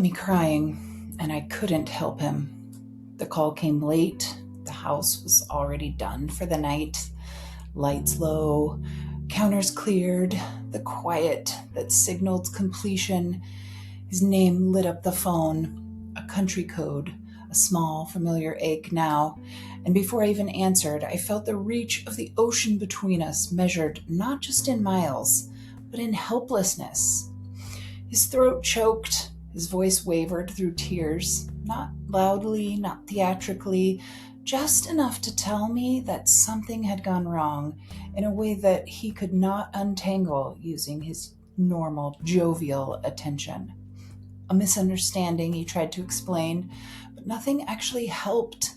called me crying, and I couldn't help him. The call came late. The house was already done for the night. Lights low, counters cleared, the quiet that signaled completion. His name lit up the phone, a country code, a small, familiar ache now. And before I even answered, I felt the reach of the ocean between us, measured not just in miles, but in helplessness. His throat choked, his voice wavered through tears, not loudly, not theatrically, just enough to tell me that something had gone wrong in a way that he could not untangle using his normal, jovial attention. A misunderstanding, he tried to explain, but nothing actually helped.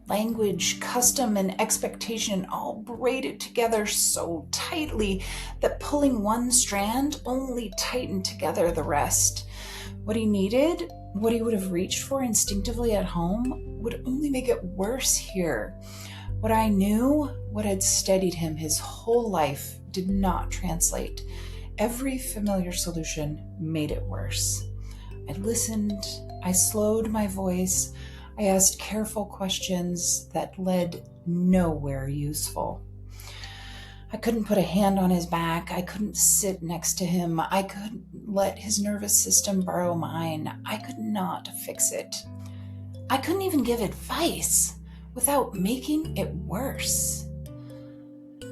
Language, custom, and expectation all braided together so tightly that pulling one strand only tightened together the rest. What he needed, what he would have reached for instinctively at home, would only make it worse here. What I knew, what had steadied him his whole life, did not translate. Every familiar solution made it worse. I listened, I slowed my voice, I asked careful questions that led nowhere useful. I couldn't put a hand on his back. I couldn't sit next to him. I couldn't let his nervous system borrow mine. I could not fix it. I couldn't even give advice without making it worse.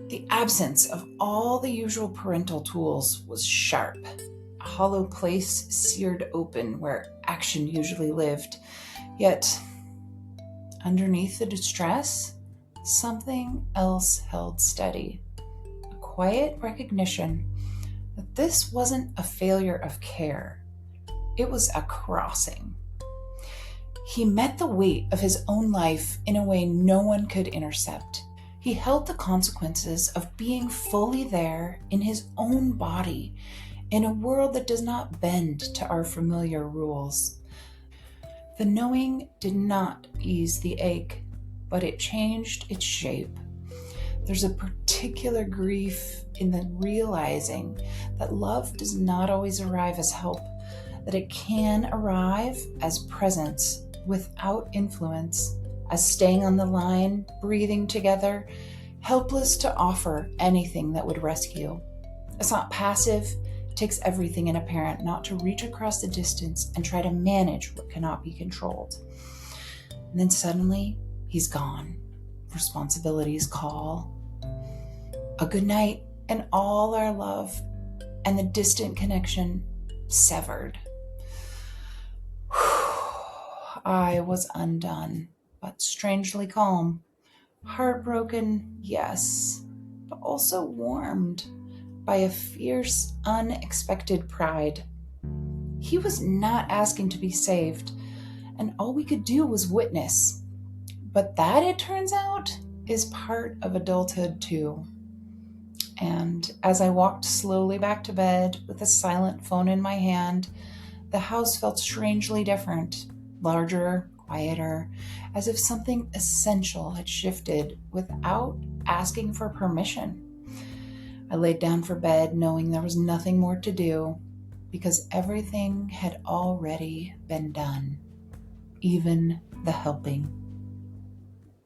The absence of all the usual parental tools was sharp. A hollow place seared open where action usually lived. Yet, underneath the distress, something else held steady. A quiet recognition that this wasn't a failure of care. It was a crossing. He met the weight of his own life in a way no one could intercept. He held the consequences of being fully there in his own body, in a world that does not bend to our familiar rules. The knowing did not ease the ache, but it changed its shape. There's a particular grief in the realizing that love does not always arrive as help, that it can arrive as presence without influence, as staying on the line, breathing together, helpless to offer anything that would rescue. It's not passive. It takes everything in a parent not to reach across the distance and try to manage what cannot be controlled. And then suddenly, he's gone. Responsibilities call. A good night and all our love and the distant connection severed. I was undone, but strangely calm. Heartbroken, yes, but also warmed by a fierce, unexpected pride. He was not asking to be saved, and all we could do was witness. But that, it turns out, is part of adulthood too. And as I walked slowly back to bed with a silent phone in my hand, the house felt strangely different, larger, quieter, as if something essential had shifted without asking for permission. I laid down for bed knowing there was nothing more to do because everything had already been done, even the helping.